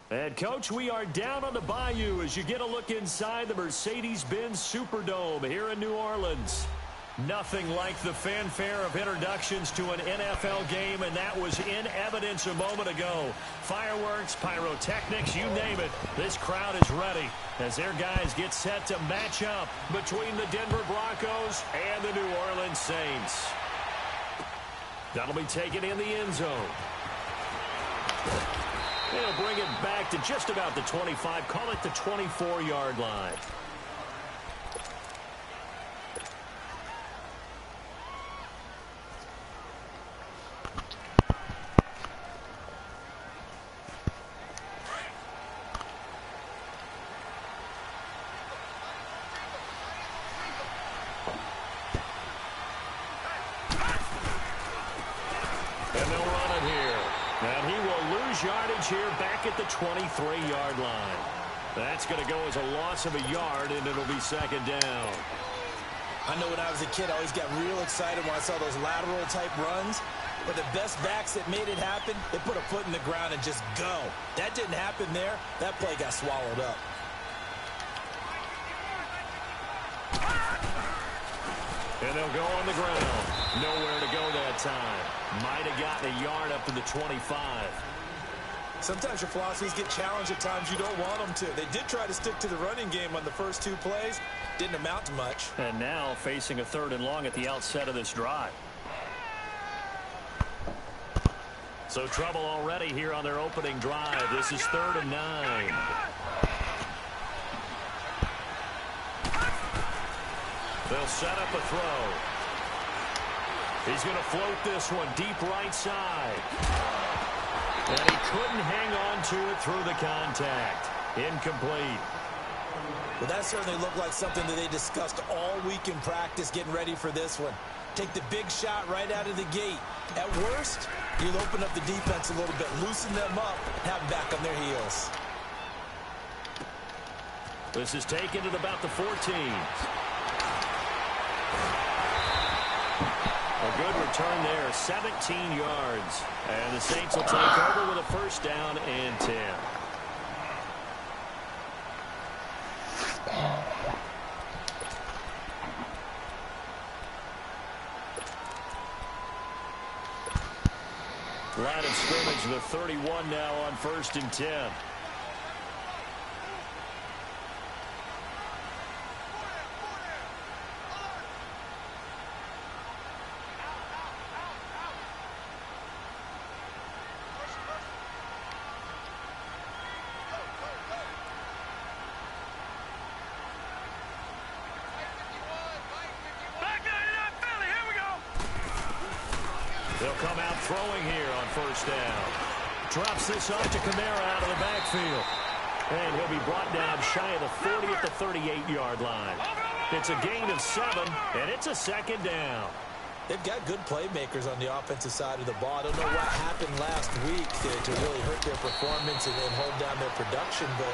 And, Coach, we are down on the bayou as you get a look inside the Mercedes-Benz Superdome here in New Orleans. Nothing like the fanfare of introductions to an NFL game, and that was in evidence a moment ago. Fireworks, pyrotechnics, you name it. This crowd is ready as their guys get set to match up between the Denver Broncos and the New Orleans Saints. That'll be taken in the end zone. They'll bring it back to just about the 25. Call it the 24-yard line. Yardage here back at the 23-yard line. That's going to go as a loss of a yard, and it'll be second down. I know when I was a kid, I always got real excited when I saw those lateral-type runs. But the best backs that made it happen, they put a foot in the ground and just go. That didn't happen there. That play got swallowed up. And they'll go on the ground. Nowhere to go that time. Might have gotten a yard up to the 25. Sometimes your philosophies get challenged at times you don't want them to. They did try to stick to the running game on the first two plays. Didn't amount to much. And now facing a 3rd and long at the outset of this drive. So trouble already here on their opening drive. This is 3rd and 9. They'll set up a throw. He's going to float this one deep right side. And he couldn't hang on to it through the contact. Incomplete. Well, that certainly looked like something that they discussed all week in practice getting ready for this one. Take the big shot right out of the gate. At worst, you'll open up the defense a little bit, loosen them up, and have them back on their heels. This is taken at about the 14. A good return there, 17 yards. And the Saints will take over with a 1st down and 10. Line of scrimmage, the 31 now on 1st and 10. They'll come out throwing here on 1st down. Drops this off to Kamara out of the backfield. And he'll be brought down shy of the 40 at the 38-yard line. It's a gain of 7, and it's a 2nd down. They've got good playmakers on the offensive side of the ball. I don't know what happened last week to really hurt their performance and hold down their production, but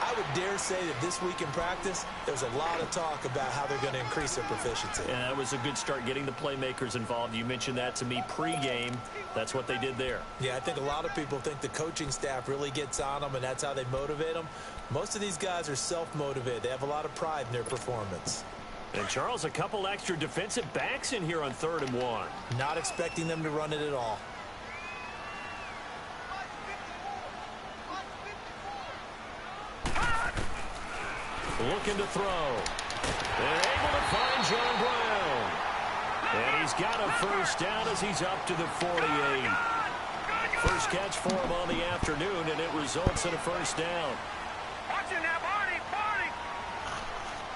I would dare say that this week in practice, there's a lot of talk about how they're going to increase their proficiency. Yeah, that was a good start getting the playmakers involved. You mentioned that to me pregame. That's what they did there. Yeah, I think a lot of people think the coaching staff really gets on them, and that's how they motivate them. Most of these guys are self-motivated. They have a lot of pride in their performance. And, Charles, a couple extra defensive backs in here on 3rd and 1. Not expecting them to run it at all. Looking to throw. And able to find John Brown. And he's got a 1st down as he's up to the 48. First catch for him on the afternoon, and it results in a 1st down. Watch it now, Barney! Barney!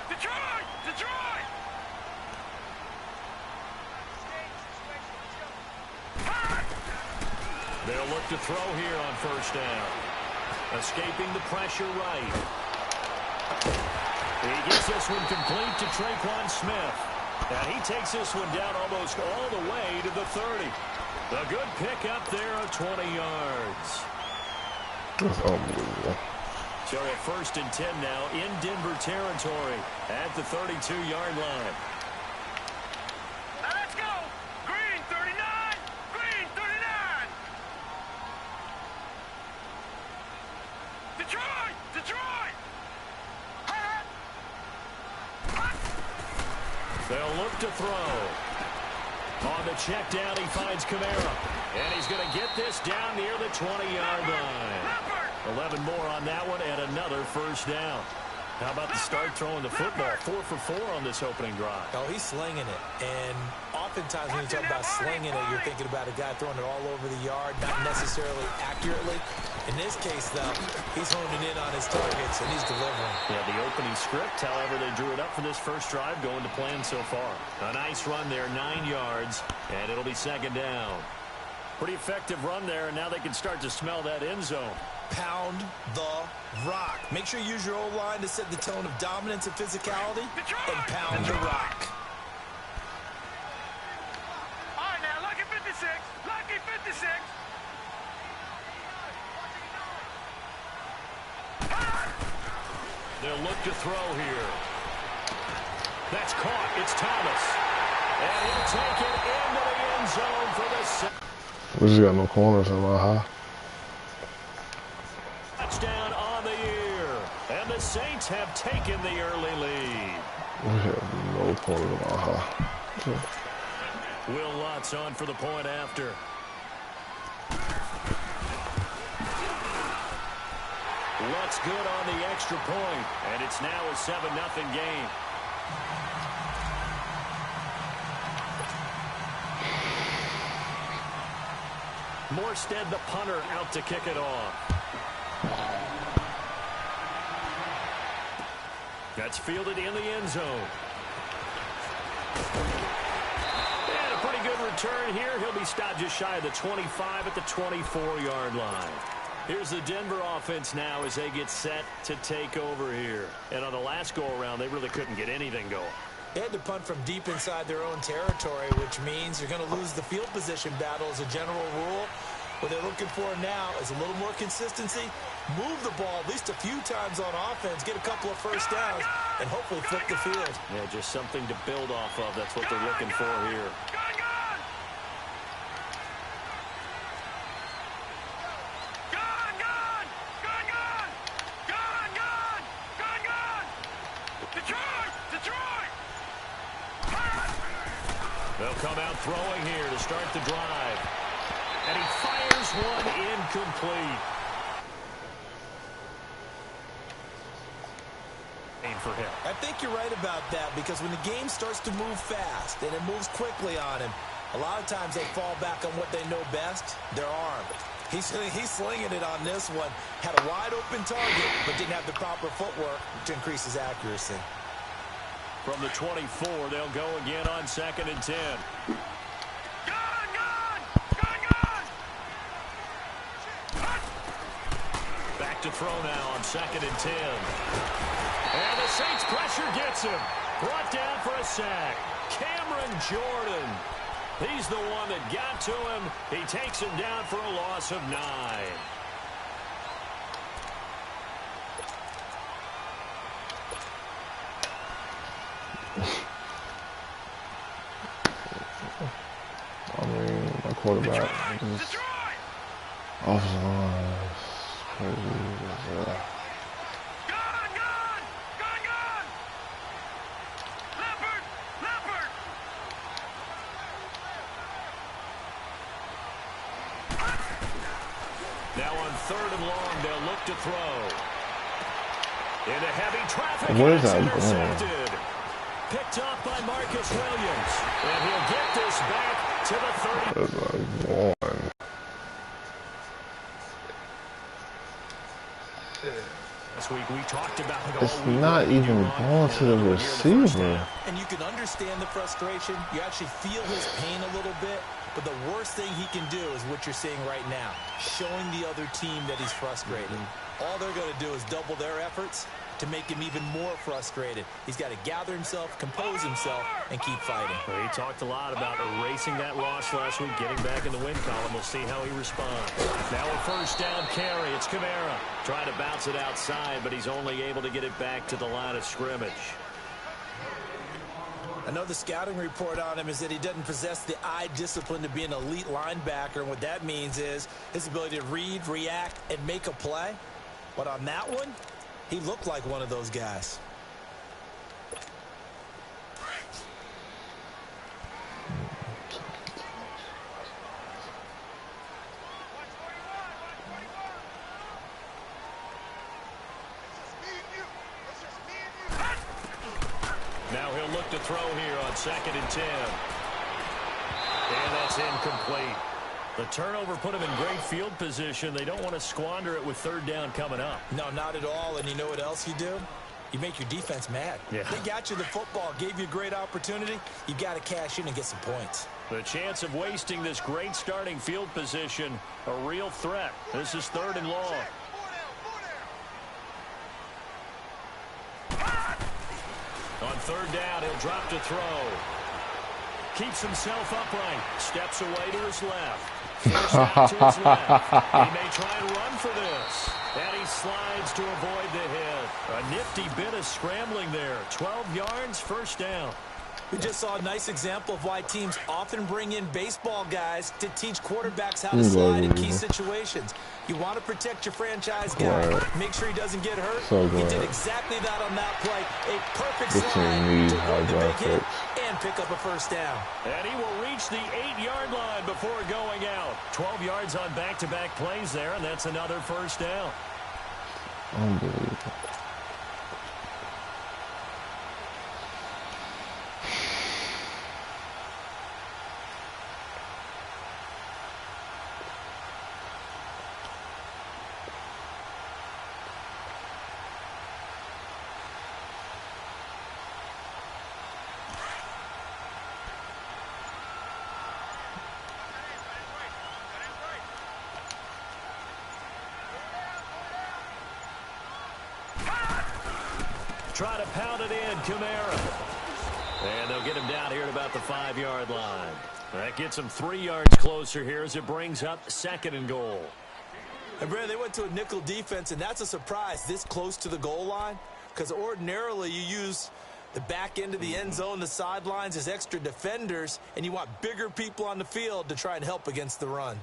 Detroit! Detroit! They'll look to throw here on 1st down. Escaping the pressure right. He gets this one complete to Traquan Smith. And he takes this one down almost all the way to the 30. A good pick up there of 20 yards. That's unbelievable. So a 1st and 10 now in Denver territory at the 32-yard line. Now let's go! Green 39! Green 39! Detroit! Detroit! They'll look to throw. On the check down, he finds Kamara. And he's going to get this down near the 20-yard line. 11 more on that one and another first down. How about the start throwing the football? 4 for 4 on this opening drive. Oh, he's slinging it. And oftentimes when you talk about slinging it, you're thinking about a guy throwing it all over the yard, not necessarily accurately. In this case, though, he's honing in on his targets, and he's delivering. Yeah, the opening script, however, they drew it up for this first drive, going to plan so far. A nice run there, 9 yards, and it'll be second down. Pretty effective run there, and now they can start to smell that end zone. Pound the rock. Make sure you use your O-line to set the tone of dominance and physicality, and pound the rock. All right, now, lucky 56. Lucky 56. They'll look to throw here. That's caught. It's Thomas. And he'll take it into the end zone for the second. We just got no corners in my high. Touchdown on the year. And the Saints have taken the early lead. We have no corners in my high. Will Lutz on for the point after. Lutz good on the extra point, and it's now a 7-0 game. Morstead, the punter, out to kick it off. That's fielded in the end zone. And a pretty good return here. He'll be stopped just shy of the 25 at the 24-yard line. Here's the Denver offense now as they get set to take over here. And on the last go-around, they really couldn't get anything going. They had to punt from deep inside their own territory, which means you're going to lose the field position battle as a general rule. What they're looking for now is a little more consistency, move the ball at least a few times on offense, get a couple of first downs, and hopefully flip the field. Yeah, just something to build off of. That's what they're looking for here. They'll come out throwing here to start the drive. And he fires one incomplete. For him. I think you're right about that, because when the game starts to move fast and it moves quickly on him, a lot of times they fall back on what they know best, their arm. He's slinging it on this one. Had a wide open target, but didn't have the proper footwork to increase his accuracy. From the 24, they'll go again on 2nd and 10. Back to throw now on 2nd and 10. And the Saints pressure gets him. Brought down for a sack. Cameron Jordan. He's the one that got to him. He takes him down for a loss of 9. I mean, my quarterback is offside. Now on 3rd and long, they'll look to throw. Into heavy traffic. Where's that intercepted. Picked off by Marcus Williams. And he'll get this back to the 30. This week we talked about it all. It's not even going to the receiver. And you can understand the frustration. You actually feel his pain a little bit. But the worst thing he can do is what you're seeing right now, showing the other team that he's frustrated. All they're going to do is double their efforts to make him even more frustrated. He's got to gather himself, compose himself, and keep fighting. Well, he talked a lot about erasing that loss last week, getting back in the win column. We'll see how he responds. Now a first down carry. It's Kamara. Trying to bounce it outside, but he's only able to get it back to the line of scrimmage. I know the scouting report on him is that he doesn't possess the eye discipline to be an elite linebacker. And what that means is his ability to read, react, and make a play. But on that one, he looked like one of those guys. Now he'll look to throw here on 2nd and 10. And that's incomplete. The turnover put him in great field position. They don't want to squander it with 3rd down coming up. No, not at all. And you know what else you do? You make your defense mad. Yeah. They got you the football, gave you a great opportunity. You got to cash in and get some points. The chance of wasting this great starting field position, a real threat. This is 3rd and long. On 3rd down, he'll drop to throw. Keeps himself upright. Steps away to his left. First out to his left. He may try and run for this. And he slides to avoid the hit. A nifty bit of scrambling there. 12 yards, 1st down. We just saw a nice example of why teams often bring in baseball guys to teach quarterbacks how to slide in key situations. You want to protect your franchise guy. Make sure he doesn't get hurt. He did exactly that on that play. A perfect slide to avoid the big hit and pick up a 1st down. And he will reach the 8-yard line before going out. 12 yards on back-to-back plays there, and that's another 1st down. Unbelievable. Try to pound it in, Kamara. And they'll get him down here at about the 5-yard line. That gets him 3 yards closer here as it brings up 2nd and goal. And Brad, they went to a nickel defense, and that's a surprise this close to the goal line, because ordinarily you use the back end of the end zone, the sidelines as extra defenders, and you want bigger people on the field to try and help against the run.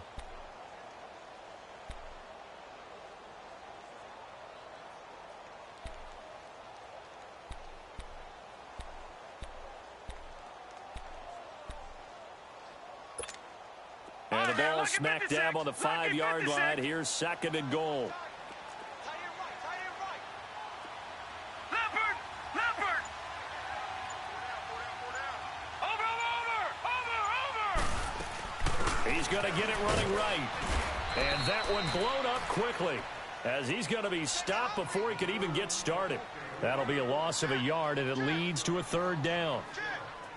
And the ball smack dab on the 5-yard line. Here's 2nd and goal. Leopard! Over! He's going to get it running right. And that one blown up quickly as he's going to be stopped before he could even get started. That'll be a loss of a yard, and it leads to a 3rd down.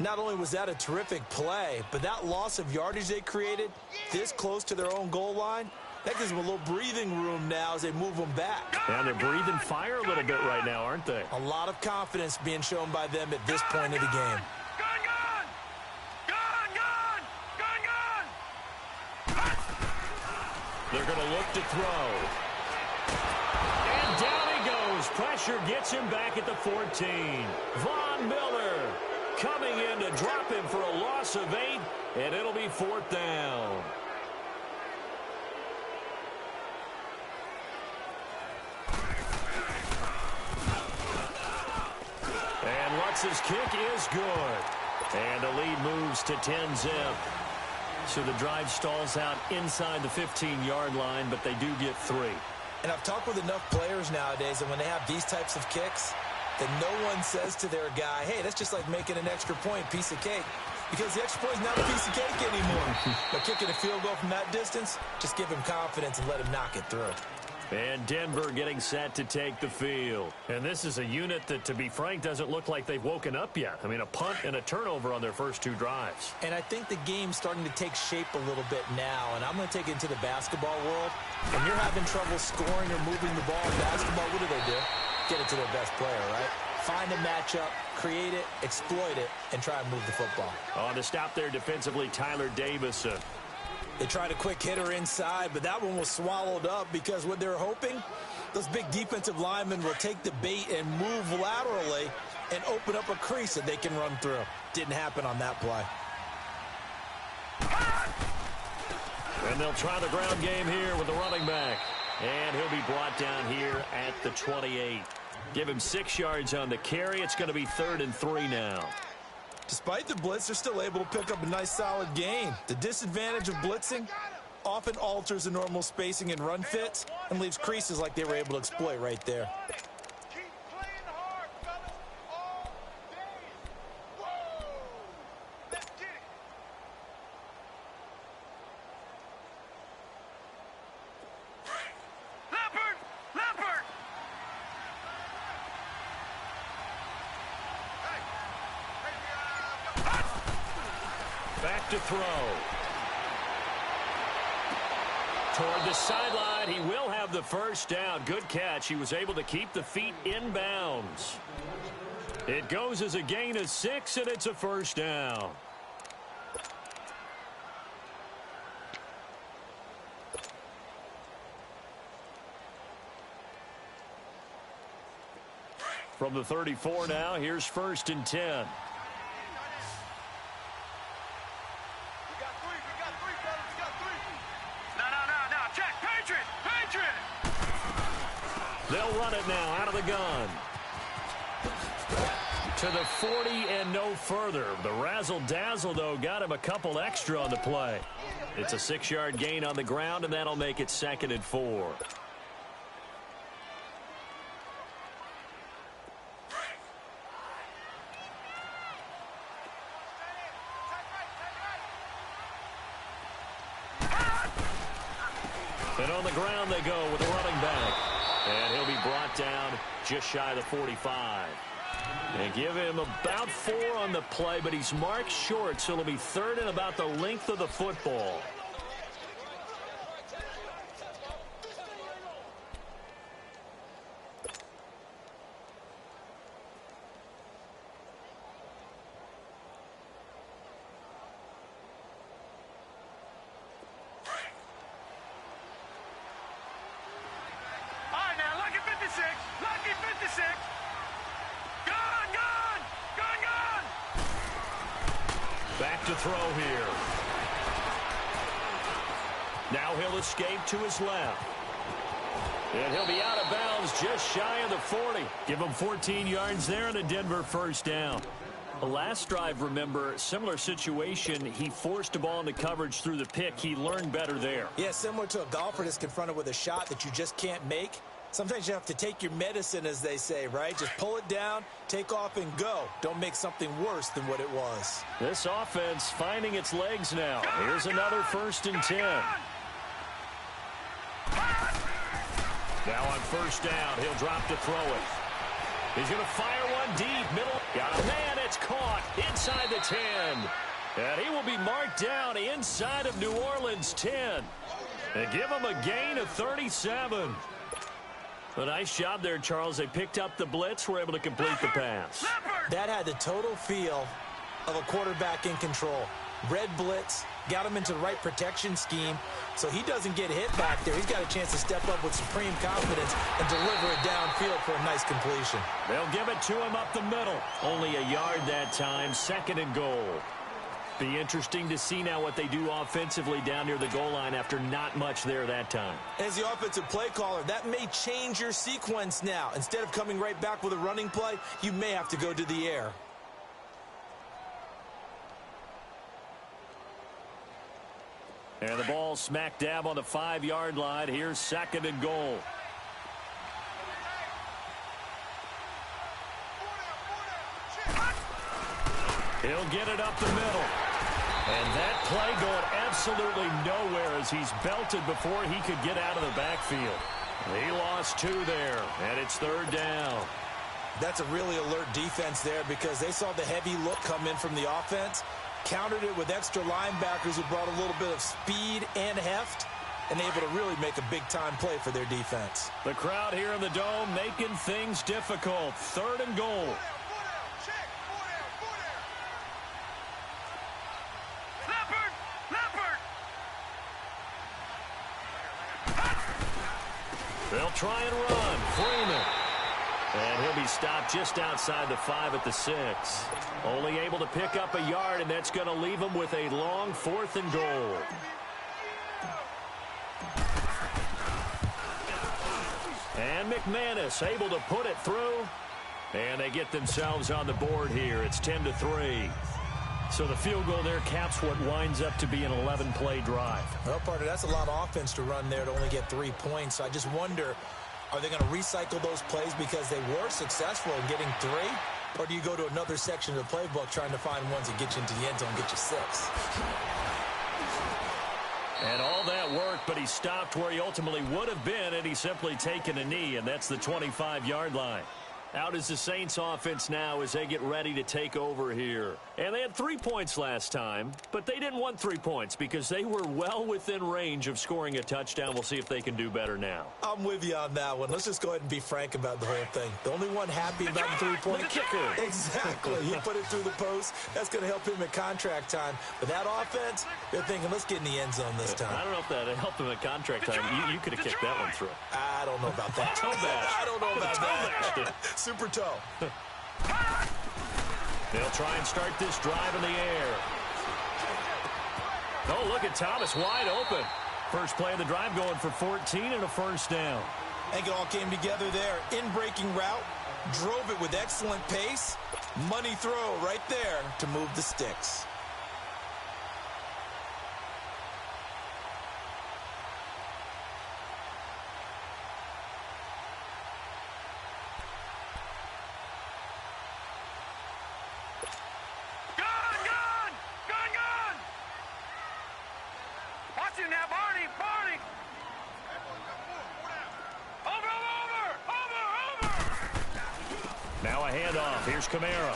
Not only was that a terrific play, but that loss of yardage they created this close to their own goal line, that gives them a little breathing room now as they move them back. And they're breathing fire a little bit right now, aren't they? A lot of confidence being shown by them at this point of the game. They're going to look to throw. And down he goes. Pressure gets him back at the 14. Von Miller coming in to drop him for a loss of 8, and it'll be 4th down. And Lutz's kick is good. And the lead moves to 10-zip. So the drive stalls out inside the 15-yard line, but they do get 3. And I've talked with enough players nowadays, and when they have these types of kicks, that no one says to their guy, hey, that's just like making an extra point, piece of cake. Because the extra point is not a piece of cake anymore. But kicking a field goal from that distance, just give him confidence and let him knock it through. And Denver getting set to take the field. And this is a unit that, to be frank, doesn't look like they've woken up yet. I mean, a punt and a turnover on their first 2 drives. And I think the game's starting to take shape a little bit now. And I'm going to take it into the basketball world. When you're having trouble scoring or moving the ball in basketball, what do? Get it to their best player, right? Find a matchup, create it, exploit it, and try and move the football. On the stop there defensively, Tyler Davison. They tried a quick hitter inside, but that one was swallowed up because what they're hoping, those big defensive linemen will take the bait and move laterally and open up a crease that they can run through. Didn't happen on that play. And they'll try the ground game here with the running back. And he'll be brought down here at the 28. Give him 6 yards on the carry. It's going to be 3rd and 3 now. Despite the blitz, they're still able to pick up a nice solid gain. The disadvantage of blitzing often alters the normal spacing and run fits and leaves creases like they were able to exploit right there. Keep playing hard, fellas, all day. Whoa! Let's get it. Leopard! Leopard! Back to throw. Toward the sideline, he will have the first down. Good catch. He was able to keep the feet in bounds. It goes as a gain of 6, and it's a first down. From the 34 now, here's 1st and 10. They'll run it now out of the gun. To the 40 and no further. The razzle-dazzle, though, got him a couple extra on the play. It's a 6-yard gain on the ground, and that'll make it 2nd and 4. And on the ground they go with a running back. And he'll be brought down just shy of the 45. And give him about 4 on the play, but he's marked short, so it'll be 3rd and about the length of the football. Lucky 56. Gone, gone, gone, gone. Back to throw here. Now he'll escape to his left. And he'll be out of bounds just shy of the 40. Give him 14 yards there and a Denver first down. The last drive, remember, similar situation. He forced a ball into coverage through the pick. He learned better there. Yeah, similar to a golfer that's confronted with a shot that you just can't make. Sometimes you have to take your medicine, as they say, right? Just pull it down, take off, and go. Don't make something worse than what it was. This offense finding its legs now. Here's another 1st and 10. Now on 1st down, he'll drop to throw it. He's going to fire one deep, middle. Got a man, it's caught inside the 10. And he will be marked down inside of New Orleans 10. And give him a gain of 37. A nice job there, Charles. They picked up the blitz, were able to complete the pass. That had the total feel of a quarterback in control. Red blitz, got him into the right protection scheme, so he doesn't get hit back there. He's got a chance to step up with supreme confidence and deliver it downfield for a nice completion. They'll give it to him up the middle. Only a yard that time, 2nd and goal. Be interesting to see now what they do offensively down near the goal line after not much there that time. As the offensive play caller, that may change your sequence now. Instead of coming right back with a running play, you may have to go to the air. And the ball smack dab on the 5-yard line. Here's 2nd and goal. He'll get it up the middle. And that play going absolutely nowhere as he's belted before he could get out of the backfield. He lost 2 there, and it's 3rd down. That's a really alert defense there because they saw the heavy look come in from the offense, countered it with extra linebackers who brought a little bit of speed and heft, and able to really make a big-time play for their defense. The crowd here in the Dome making things difficult. 3rd and goal. They'll try and run. Freeman. And he'll be stopped just outside the 5 at the 6. Only able to pick up a yard, and that's going to leave him with a long 4th and goal. And McManus able to put it through. And they get themselves on the board here. It's 10-3. So the field goal there caps what winds up to be an 11-play drive. Well, partner, that's a lot of offense to run there to only get 3 points. So I just wonder, are they going to recycle those plays because they were successful in getting 3? Or do you go to another section of the playbook trying to find ones that get you into the end zone and get you 6? And all that work, but he stopped where he ultimately would have been, and he's simply taken a knee, and that's the 25-yard line. Out is the Saints offense now as they get ready to take over here. And they had 3 points last time, but they didn't want 3 points because they were well within range of scoring a touchdown. We'll see if they can do better now. I'm with you on that one. Let's just go ahead and be frank about the whole thing. The only one happy about the 3-point kicker. Exactly. He put it through the post. That's going to help him at contract time. But that offense, they're thinking, let's get in the end zone this time. I don't know if that helped him at contract time. You could have kicked that one through. I don't know about that. Toe bash. I don't know about that. Super toe. They'll try and start this drive in the air. Oh, look at Thomas wide open. First play of the drive going for 14 and a first down. I think it all came together there. In-breaking route. Drove it with excellent pace. Money throw right there to move the sticks. Now, Barney! Over! Now a handoff. Here's Kamara.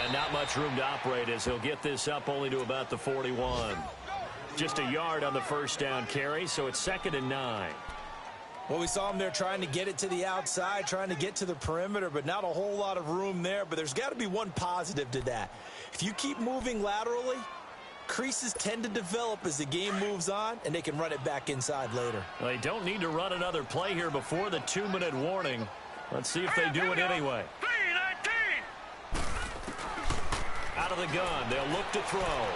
And not much room to operate as he'll get this up only to about the 41. Just a yard on the first down carry, so it's 2nd and 9. Well, we saw him there trying to get it to the outside, trying to get to the perimeter, but not a whole lot of room there. But there's got to be one positive to that. If you keep moving laterally, creases tend to develop as the game moves on, and they can run it back inside later. Well, they don't need to run another play here before the 2-minute warning. Let's see if they do it anyway. 3-19. Out of the gun, they'll look to throw.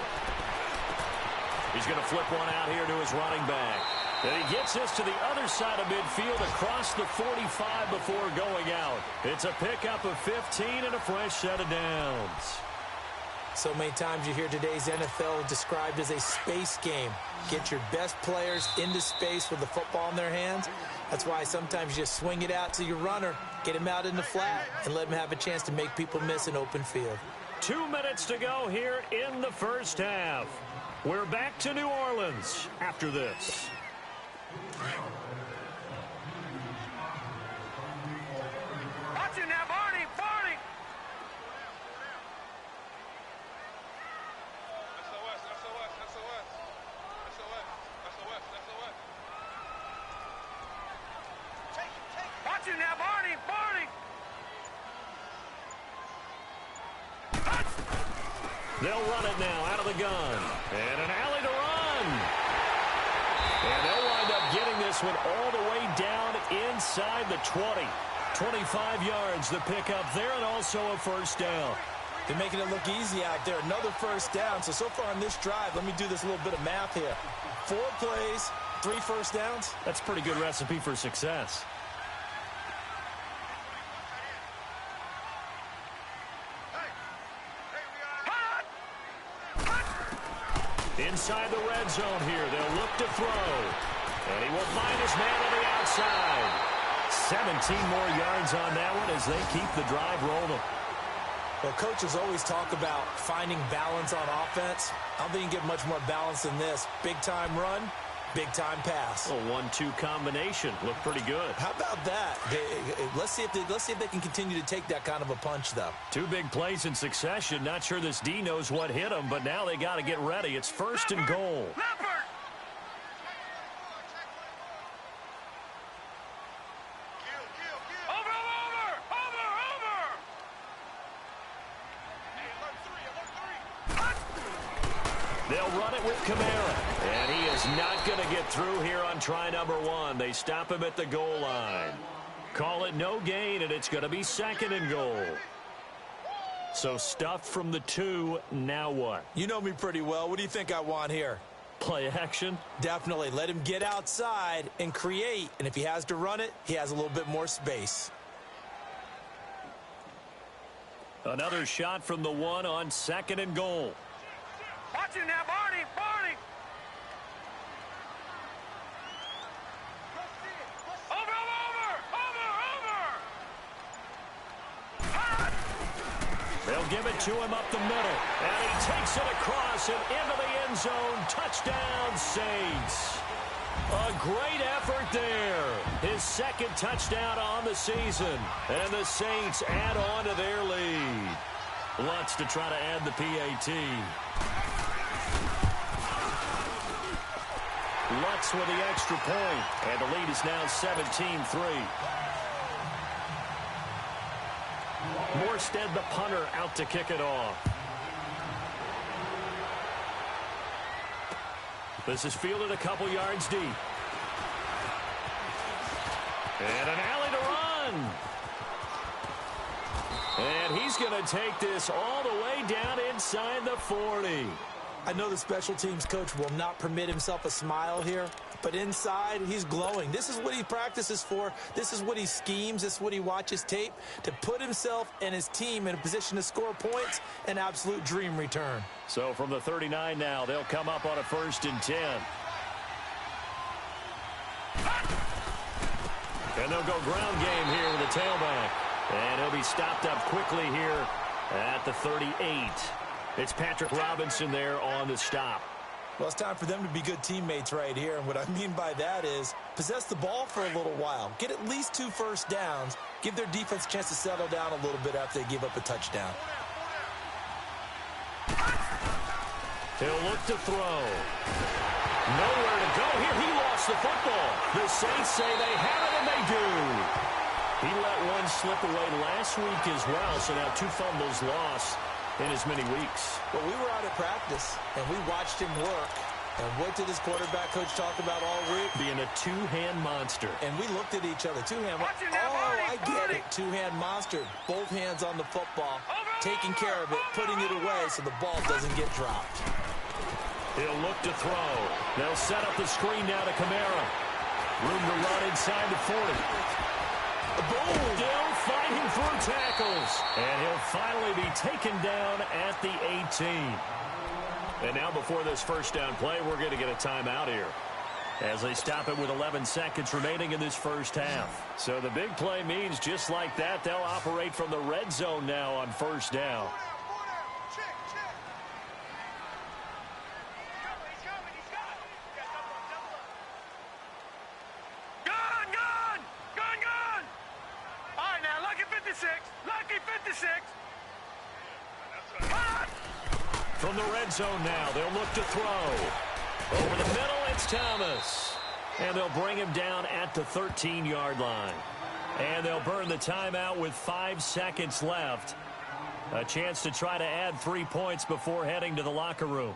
He's going to flip one out here to his running back. And he gets this to the other side of midfield across the 45 before going out. It's a pickup of 15 and a fresh set of downs. So many times you hear today's NFL described as a space game. Get your best players into space with the football in their hands. That's why sometimes you just swing it out to your runner, get him out in the flat, and let him have a chance to make people miss an open field. 2 minutes to go here in the first half. We're back to New Orleans after this. Watch it now, Barney! Watch it now, Barney! They'll run it now out of the gun. And an alley to run. And they'll wind up getting this one all the way down inside the 20. 25 yards the pickup there, and also a first down. They're making it look easy out there. Another first down. So far on this drive, let me do this little bit of math here. 4 plays, 3 first downs. That's a pretty good recipe for success. Inside the red zone here, they'll look to throw. And he will find his man on the outside. 17 more yards on that one as they keep the drive rolling. Well, coaches always talk about finding balance on offense. I don't think you can get much more balance than this. Big-time run, big-time pass. A 1-2 combination. Looked pretty good. How about that? Let's see if they can continue to take that kind of a punch, though. 2 big plays in succession. Not sure this D knows what hit him, but now they got to get ready. It's 1st and goal. Leopard! They'll run it with Kamara. And he is not going to get through here on try number 1. They stop him at the goal line. Call it no gain, and it's going to be 2nd and goal. So stuffed from the 2, now what? You know me pretty well. What do you think I want here? Play action. Definitely. Let him get outside and create. And if he has to run it, he has a little bit more space. Another shot from the one on 2nd and goal. Watch him now, Barney. Barney. Over. They'll give it to him up the middle. And he takes it across and into the end zone. Touchdown, Saints. A great effort there. His 2nd touchdown on the season. And the Saints add on to their lead. Lutz to try to add the PAT. Lutz with the extra point. And the lead is now 17-3. Morstead, the punter, out to kick it off. This is fielded a couple yards deep. And an alley to run. And he's going to take this all the way down inside the 40. I know the special teams coach will not permit himself a smile here, but inside, he's glowing. This is what he practices for. This is what he schemes. This is what he watches tape to put himself and his team in a position to score points. An absolute dream return. So from the 39 now, they'll come up on a 1st and 10. And they'll go ground game here with the tailback. And he'll be stopped up quickly here at the 38. It's Patrick Robinson there on the stop. Well, it's time for them to be good teammates right here. And what I mean by that is possess the ball for a little while. Get at least 2 first downs. Give their defense a chance to settle down a little bit after they give up a touchdown. He'll look to throw. Nowhere to go here. He lost the football. The Saints say they have it, and they do. He let one slip away last week as well, so now 2 fumbles lost in as many weeks. Well, we were out at practice, and we watched him work. And what did his quarterback coach talk about all week? Being a 2-hand monster. And we looked at each other. 2-hand. Oh, I get it. 2-hand monster. Both hands on the football. Taking care of it. Putting it away so the ball doesn't get dropped. He'll look to throw. They'll set up the screen now to Kamara. Room to run inside the 40. Boom! Still fighting through tackles. And he'll finally be taken down at the 18. And now before this first down play, we're going to get a timeout here as they stop it with 11 seconds remaining in this first half. So the big play means just like that, they'll operate from the red zone now on first down. From the red zone now, they'll look to throw. Over the middle, it's Thomas. And they'll bring him down at the 13-yard line. And they'll burn the timeout with 5 seconds left. A chance to try to add 3 points before heading to the locker room.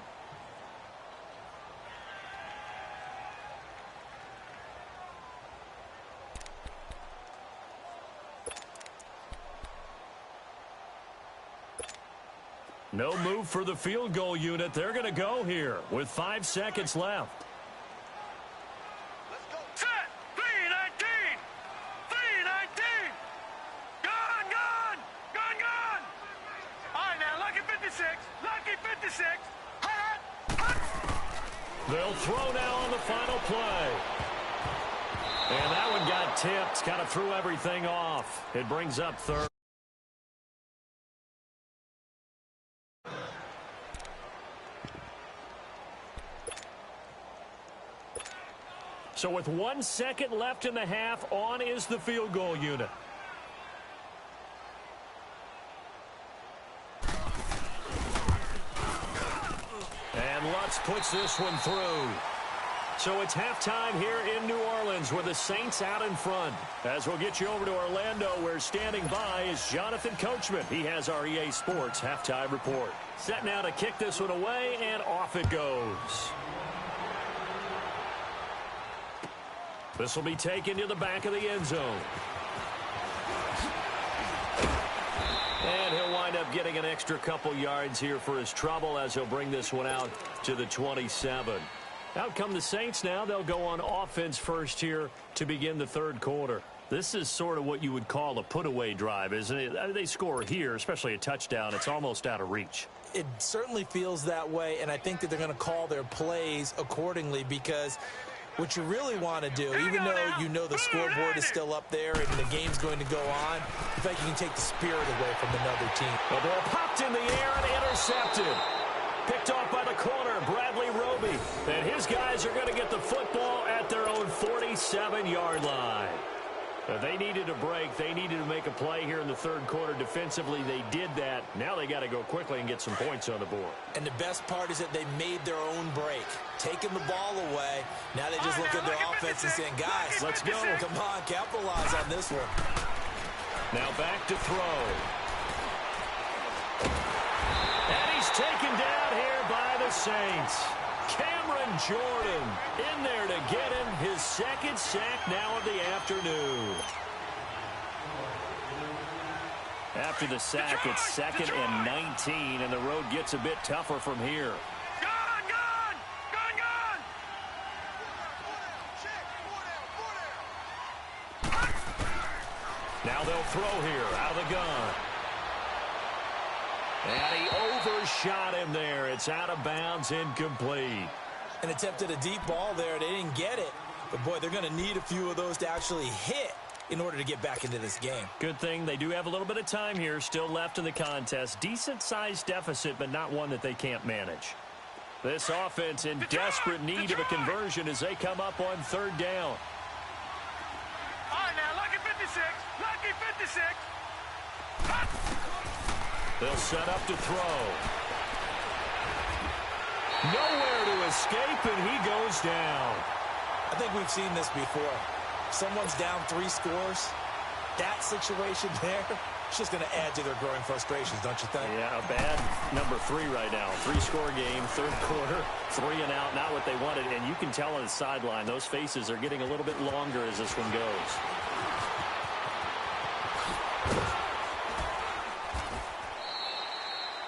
No move for the field goal unit. They're going to go here with 5 seconds left. Let's go. Set. 3-19. 3-19. Gone. All right, now, lucky 56. Lucky 56. They'll throw now on the final play. And that one got tipped. Kind of threw everything off. It brings up third. So with 1 second left in the half, on is the field goal unit. And Lutz puts this one through. So it's halftime here in New Orleans with the Saints out in front. As we'll get you over to Orlando, where standing by is Jonathan Coachman. He has our EA Sports halftime report. Set now to kick this one away, and off it goes. This will be taken to the back of the end zone. And he'll wind up getting an extra couple yards here for his trouble as he'll bring this one out to the 27. Out come the Saints now. They'll go on offense first here to begin the third quarter. This is sort of what you would call a put-away drive, isn't it? They score here, especially a touchdown. It's almost out of reach. It certainly feels that way, and I think that they're going to call their plays accordingly because what you really want to do, even though you know the scoreboard is still up there and the game's going to go on, you think you can take the spirit away from another team. The ball popped in the air and intercepted. Picked off by the corner, Bradley Roby. And his guys are going to get the football at their own 47-yard line. They needed a break. They needed to make a play here in the third quarter. Defensively, they did that. Now they got to go quickly and get some points on the board. And the best part is that they made their own break. Taking the ball away. Now they just look at their offense and saying, guys, let's go. Come on, capitalize on this one. Now back to throw. And he's taken down here by the Saints. Cameron Jordan in there to get him his second sack now of the afternoon. After the sack, it's 2nd and 19, and the road gets a bit tougher from here. Now they'll throw here out of the gun. And he overshot him there. It's out of bounds, incomplete. And attempted a deep ball there. They didn't get it. But, boy, they're going to need a few of those to actually hit in order to get back into this game. Good thing they do have a little bit of time here still left in the contest. Decent-sized deficit, but not one that they can't manage. This offense in desperate need of a conversion as they come up on third down. All right, now, lucky 56. Lucky 56. They'll set up to throw. Nowhere to escape, and he goes down. I think we've seen this before. Someone's down 3 scores. That situation there, it's just going to add to their growing frustrations, don't you think? Yeah, a bad number 3 right now. 3-score game, third quarter, 3 and out, not what they wanted. And you can tell on the sideline, those faces are getting a little bit longer as this one goes.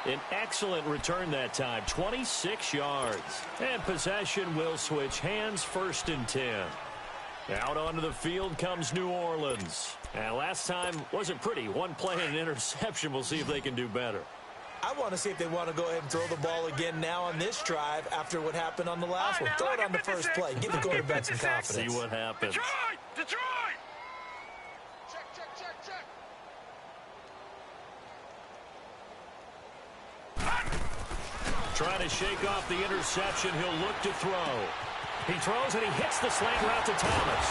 An excellent return that time, 26 yards. And possession will switch hands, 1st and 10. Out onto the field comes New Orleans. And last time wasn't pretty. One play and an interception. We'll see if they can do better. I want to see if they want to go ahead and throw the ball again now on this drive after what happened on the last one. Throw it on the first play. Give the quarterback some confidence. See what happens. Detroit! Trying to shake off the interception. He'll look to throw. He throws and he hits the slant route to Thomas.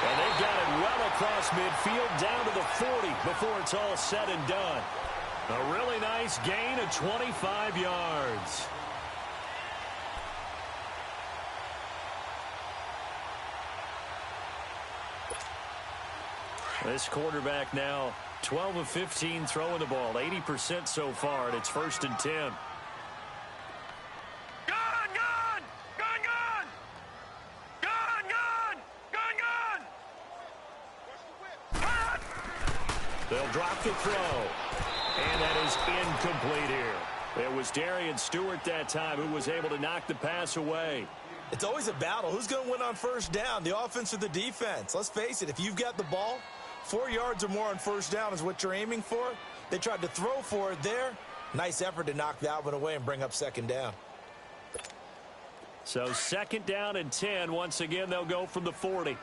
And they've got it well across midfield down to the 40 before it's all said and done. A really nice gain of 25 yards. This quarterback now 12 of 15 throwing the ball. 80% so far, and it's 1st and 10. They'll drop the throw. And that is incomplete here. It was Darian Stewart that time who was able to knock the pass away. It's always a battle. Who's going to win on first down, the offense or the defense? Let's face it, if you've got the ball, 4 yards or more on first down is what you're aiming for. They tried to throw for it there. Nice effort to knock that one away and bring up 2nd down. So 2nd down and 10. Once again, they'll go from the 40.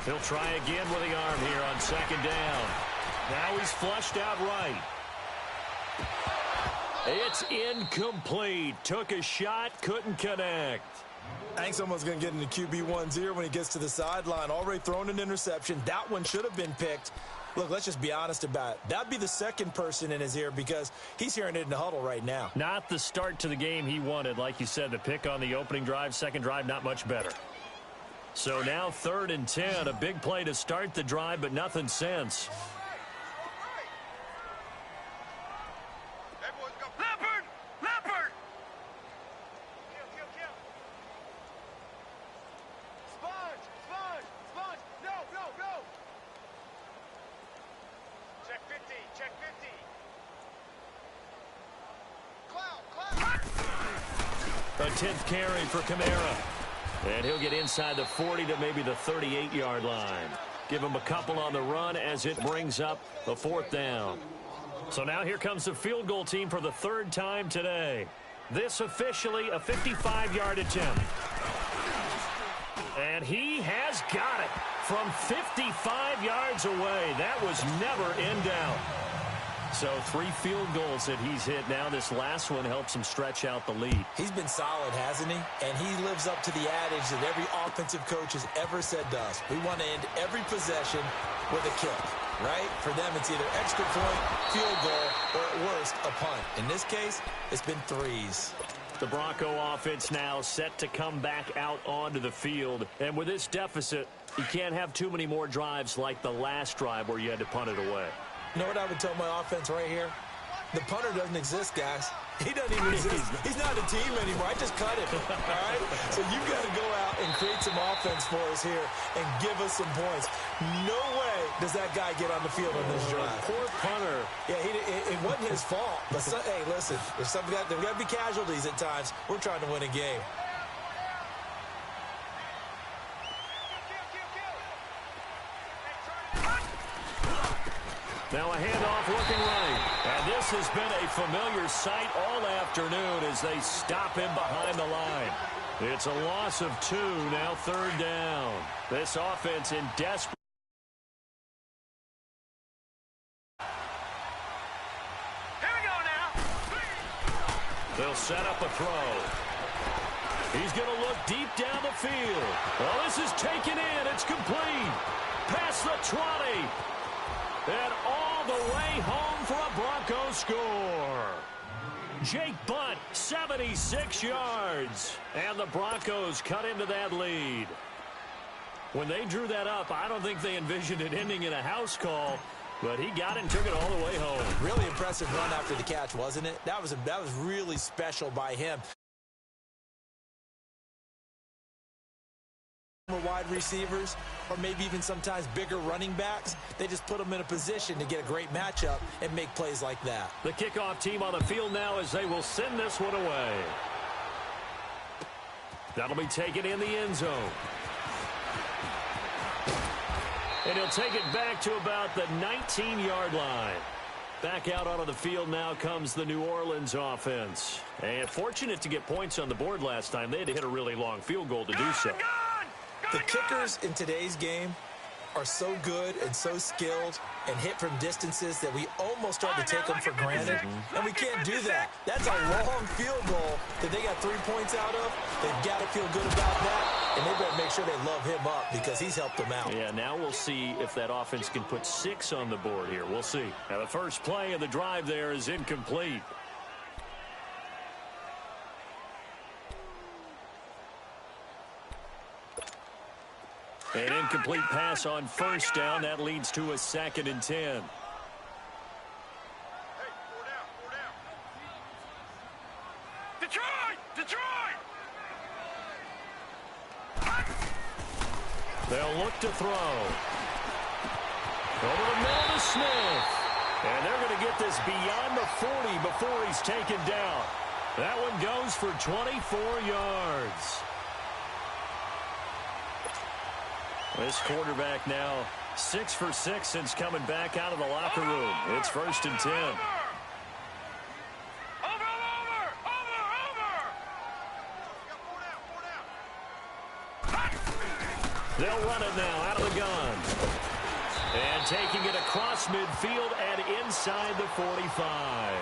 He'll try again with the arm here on 2nd down. Now he's flushed out right. It's incomplete. Took a shot, couldn't connect. I think someone's going to get into QB1-0 when he gets to the sideline. Already thrown an interception. That one should have been picked. Look, let's just be honest about it. That'd be the second person in his ear because he's hearing it in the huddle right now. Not the start to the game he wanted. Like you said, the pick on the opening drive, second drive, not much better. So now 3rd and 10, a big play to start the drive, but nothing since. Leopard! Sponge! No! a 10th carry for Kamara. And he'll get inside the 40 to maybe the 38-yard line. Give him a couple on the run as it brings up a 4th down. So now here comes the field goal team for the 3rd time today. This officially a 55-yard attempt. And he has got it from 55 yards away. That was never in doubt. So 3 field goals that he's hit now. This last one helps him stretch out the lead. He's been solid, hasn't he? And he lives up to the adage that every offensive coach has ever said to us. We want to end every possession with a kick, right? For them, it's either extra point, field goal, or at worst, a punt. In this case, it's been 3s. The Bronco offense now set to come back out onto the field. And with this deficit, you can't have too many more drives like the last drive where you had to punt it away. You know what I would tell my offense right here? The punter doesn't exist, guys. He doesn't even exist. He's not a team anymore. I just cut him, all right? So you've got to go out and create some offense for us here and give us some points. No way does that guy get on the field on this drive. Poor punter. Yeah, it wasn't his fault. But, hey, listen, there's got to be casualties at times. We're trying to win a game. Now a handoff looking right. And this has been a familiar sight all afternoon as they stop him behind the line. It's a loss of 2, now 3rd down. This offense in desperate. Here we go now. They'll set up a throw. He's going to look deep down the field. Well, this is taken in. It's complete. Past the 20. And all the way home for a Bronco score. Jake Butt, 76 yards. And the Broncos cut into that lead. When they drew that up, I don't think they envisioned it ending in a house call. But he got it and took it all the way home. Really impressive run after the catch, wasn't it? That was really special by him. Wide receivers, or maybe even sometimes bigger running backs, they just put them in a position to get a great matchup and make plays like that. The kickoff team on the field now as they will send this one away. That'll be taken in the end zone. And he'll take it back to about the 19-yard line. Back out onto the field now comes the New Orleans offense. And fortunate to get points on the board last time. They had to hit a really long field goal to do so. The kickers in today's game are so good and so skilled and hit from distances that we almost start to take them for granted. And we can't do that. That's a long field goal that they got 3 points out of. They've got to feel good about that. And they better make sure they love him up because he's helped them out. Yeah, now we'll see if that offense can put 6 on the board here. We'll see. Now the first play of the drive there is incomplete. An incomplete pass on first down. That leads to a 2nd and 10. Detroit! They'll look to throw. Over the middle to Smith. And they're going to get this beyond the 40 before he's taken down. That one goes for 24 yards. This quarterback now 6 for 6 since coming back out of the locker room. It's 1st and 10. They'll run it now out of the gun. And taking it across midfield and inside the 45.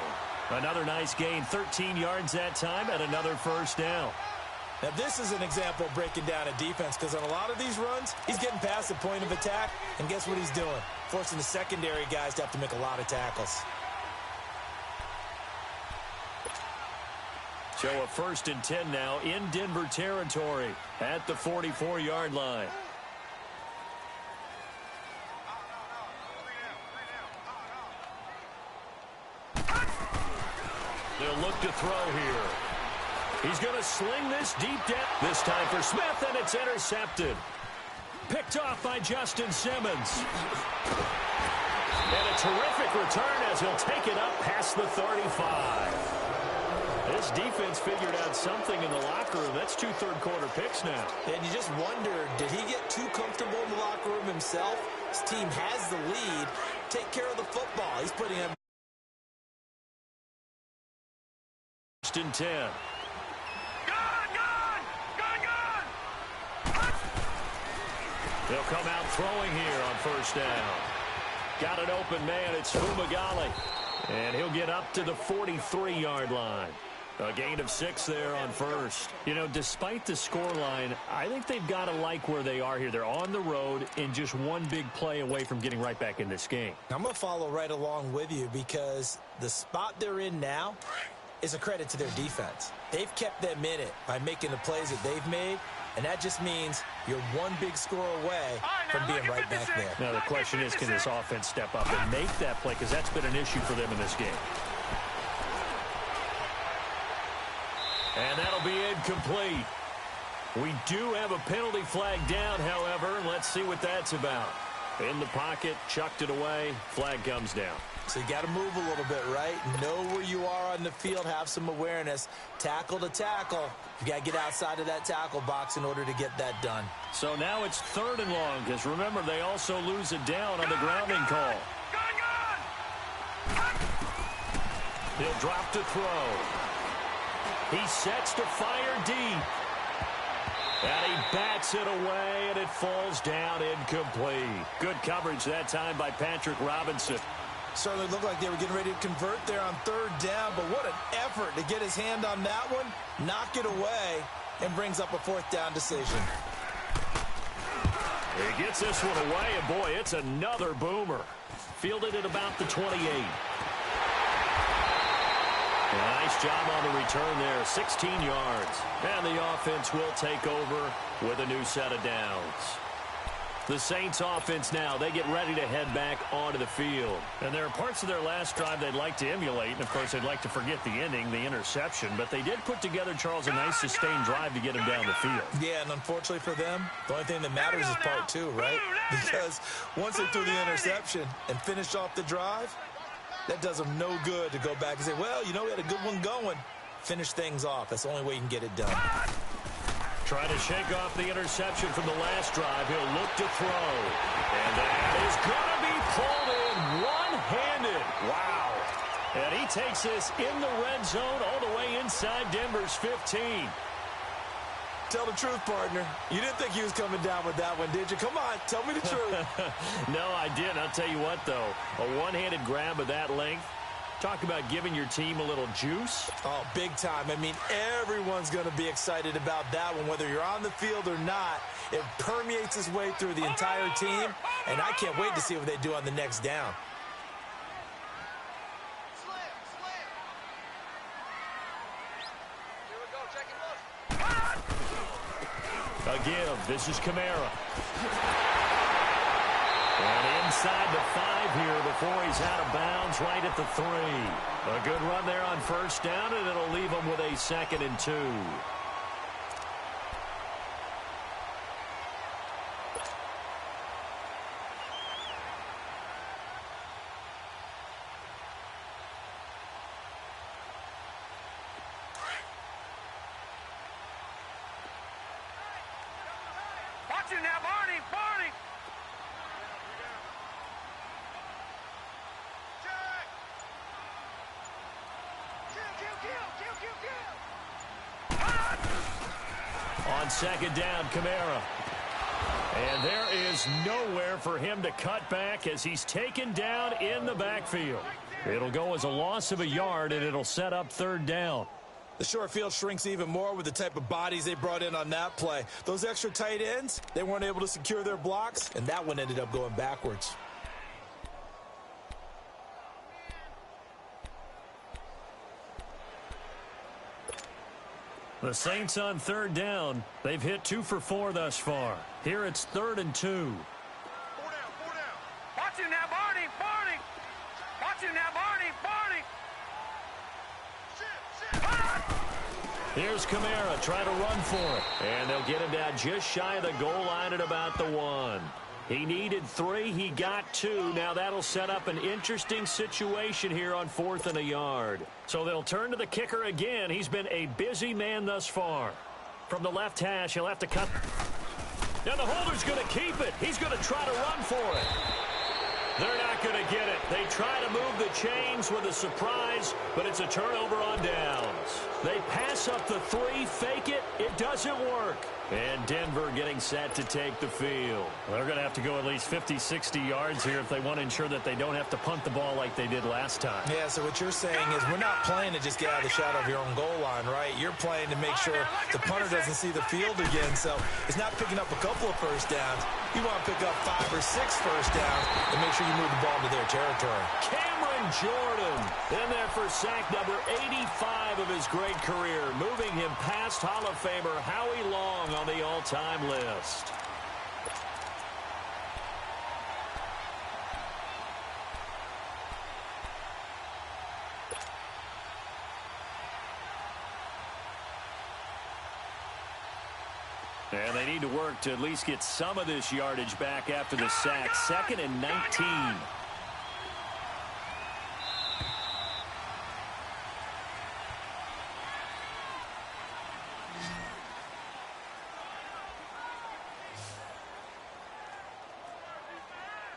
Another nice gain, 13 yards that time, and another 1st down. Now, this is an example of breaking down a defense because on a lot of these runs, he's getting past the point of attack, and guess what he's doing? Forcing the secondary guys to have to make a lot of tackles. So a 1st and 10 now in Denver territory at the 44-yard line. They'll look to throw here. He's going to sling this deep down. This time for Smith, and it's intercepted. Picked off by Justin Simmons. And a terrific return as he'll take it up past the 35. This defense figured out something in the locker room. That's 2 third-quarter picks now. And you just wonder, did he get too comfortable in the locker room himself? His team has the lead. Take care of the football. He's putting him. 10. Gone! He'll come out throwing here on first down. Got an open man. It's Fumagalli. And he'll get up to the 43-yard line. A gain of 6 there on first. You know, despite the scoreline, I think they've got to like where they are here. They're on the road and just one big play away from getting right back in this game. I'm going to follow right along with you because the spot they're in now is a credit to their defense. They've kept them in it by making the plays that they've made, and that just means you're one big score away from being right back there. Now, the question is, can this offense step up and make that play? Because that's been an issue for them in this game. And that'll be incomplete. We do have a penalty flag down, however. Let's see what that's about. In the pocket, chucked it away, flag comes down. So you got to move a little bit, right? Know where you are on the field, have some awareness. Tackle to tackle. You got to get outside of that tackle box in order to get that done. So now it's 3rd and long, because remember, they also lose it down on the grounding call. He'll drop to throw. He sets to fire deep. And he bats it away, and it falls down incomplete. Good coverage that time by Patrick Robinson. Certainly looked like they were getting ready to convert there on 3rd down, but what an effort to get his hand on that one, knock it away, and brings up a 4th down decision. He gets this one away, and boy, it's another boomer. Fielded at about the 28. Nice job on the return there, 16 yards. And the offense will take over with a new set of downs. The Saints offense now, they get ready to head back onto the field. And there are parts of their last drive they'd like to emulate. And, of course, they'd like to forget the ending, the interception. But they did put together, Charles, a nice sustained drive to get him down the field. Yeah, and unfortunately for them, the only thing that matters is part 2, right? Because once they threw the interception and finished off the drive, that does them no good to go back and say, well, you know, we had a good one going. Finish things off. That's the only way you can get it done. Trying to shake off the interception from the last drive. He'll look to throw. And that is going to be pulled in one-handed. Wow. And he takes this in the red zone all the way inside Denver's 15. Tell the truth, partner. You didn't think he was coming down with that one, did you? Come on, tell me the truth. No, I didn't. I'll tell you what, though. A one-handed grab of that length. Talk about giving your team a little juice. Oh, big time. I mean, everyone's going to be excited about that one, whether you're on the field or not. It permeates its way through the entire team, and I can't wait to see what they do on the next down. A give. This is Kamara. And inside the 5 here before he's out of bounds, right at the 3. A good run there on first down, and it'll leave him with a 2nd and 2. Watch it now, Barney! Barney! On 2nd down, Kamara. And there is nowhere for him to cut back as he's taken down in the backfield. It'll go as a loss of a yard, and it'll set up 3rd down. The short field shrinks even more with the type of bodies they brought in on that play. Those extra tight ends, they weren't able to secure their blocks, and that one ended up going backwards. The Saints on 3rd down. They've hit 2 for 4 thus far. Here it's 3rd and 2. 4 down, 4 down. Watch it now, Barney! Barney! Watch it now, Barney! Barney! Here's Kamara, try to run for it. And they'll get him down just shy of the goal line at about the 1. He needed 3. He got 2. Now that'll set up an interesting situation here on 4th and a yard. So they'll turn to the kicker again. He's been a busy man thus far. From the left hash, he'll have to cut. Now the holder's going to keep it. He's going to try to run for it. They're not going to get it. They try to move the chains with a surprise, but it's a turnover on downs. They pass up the 3, fake it. It doesn't work. And Denver getting set to take the field. They're going to have to go at least 50, 60 yards here if they want to ensure that they don't have to punt the ball like they did last time. Yeah, so what you're saying is we're not playing to just get out of the shadow of your own goal line, right? You're playing to make sure the punter doesn't see the field again. So it's not picking up a couple of first downs. You want to pick up 5 or 6 first downs and make sure you move the ball into their territory. Cameron Jordan in there for sack number 85 of his great career, moving him past Hall of Famer Howie Long on the all-time list. And they need to work to at least get some of this yardage back after the sack. 2nd and 19.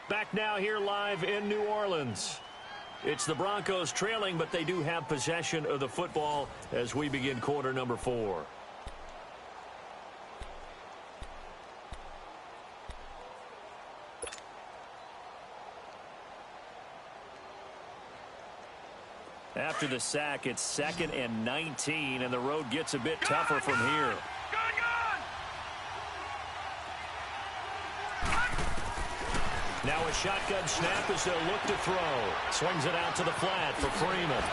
Back now here live in New Orleans. It's the Broncos trailing, but they do have possession of the football as we begin quarter number 4. After the sack, it's 2nd and 19, and the road gets a bit tougher from here. Now a shotgun snap as they'll look to throw. Swings it out to the flat for Freeman.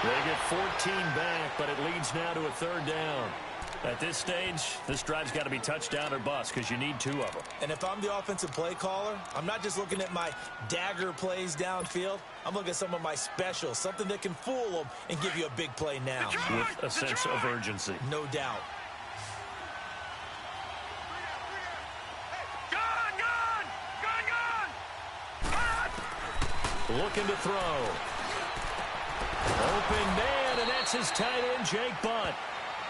They get 14 back, but it leads now to a 3rd down. At this stage, this drive's got to be touchdown or bust because you need 2 of them. And if I'm the offensive play caller, I'm not just looking at my dagger plays downfield. I'm looking at some of my specials, something that can fool them and give you a big play now. With a sense of urgency. No doubt. Looking to throw. Open man, and that's his tight end, Jake Butt.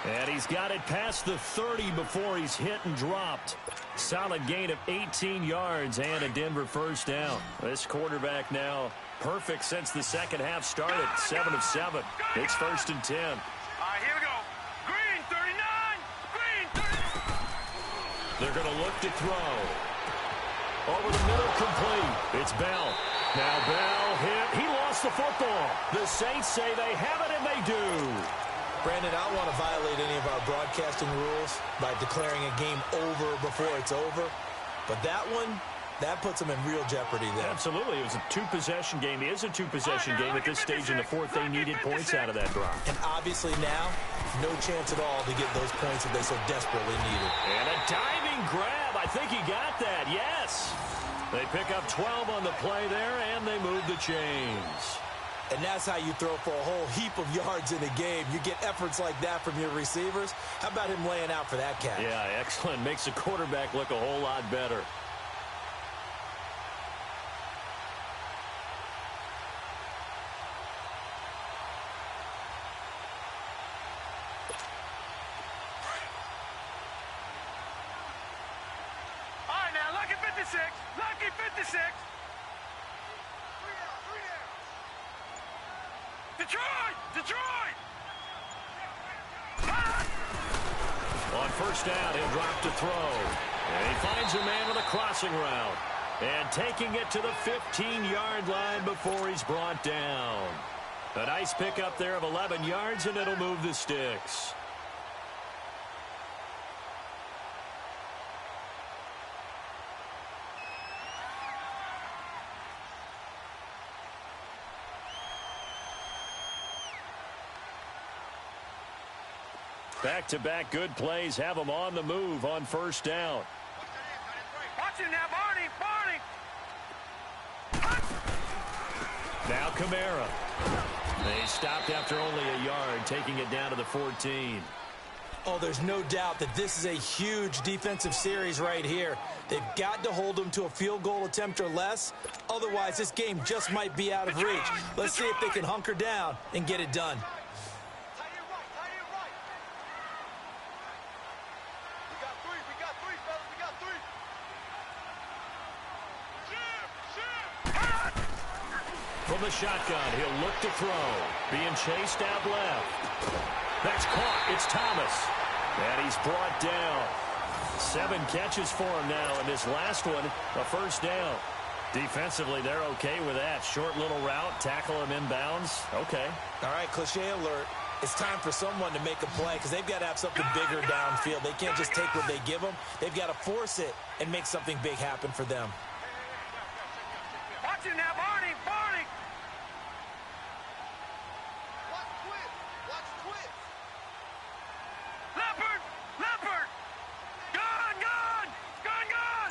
And he's got it past the 30 before he's hit and dropped. Solid gain of 18 yards and a Denver first down. This quarterback now perfect since the second half started. 7 of 7. It's 1st and 10. All right, here we go. Green, 39. Green, 39. They're going to look to throw. Over the middle, complete. It's Bell. Now Bell hit. He lost the football. The Saints say they have it, and they do. Brandon, I don't want to violate any of our broadcasting rules by declaring a game over before it's over. But that one, that puts them in real jeopardy there. Absolutely. It was a 2-possession game. It is a 2-possession game at this stage in the 4th. They needed points out of that drive. And obviously now, no chance at all to get those points that they so desperately needed. And a diving grab. I think he got that. Yes. They pick up 12 on the play there, and they move the chains. And that's how you throw for a whole heap of yards in a game. You get efforts like that from your receivers. How about him laying out for that catch? Yeah, excellent. Makes the quarterback look a whole lot better. All right, now, lucky 56. Lucky 56. Detroit! Detroit! On first down, he'll drop to throw. And he finds a man with a crossing route. And taking it to the 15-yard line before he's brought down. A nice pickup there of 11 yards, and it'll move the sticks. Back-to-back good plays have them on the move on first down. Watch him now, Barney! Barney! Now Kamara. They stopped after only a yard, taking it down to the 14. Oh, there's no doubt that this is a huge defensive series right here. They've got to hold them to a field goal attempt or less. Otherwise, this game just might be out of reach. Let's see if they can hunker down and get it done. From the shotgun, he'll look to throw. Being chased out left. That's caught. It's Thomas. And he's brought down. 7 catches for him now, and this last one, a first down. Defensively, they're okay with that. Short little route, tackle him inbounds. Okay. All right, cliche alert. It's time for someone to make a play because they've got to have something bigger downfield. They can't just take what they give them. They've got to force it and make something big happen for them. Watch it now, Barney. Barney. Leopard! Leopard! Gun! Gun! Gun! Gun!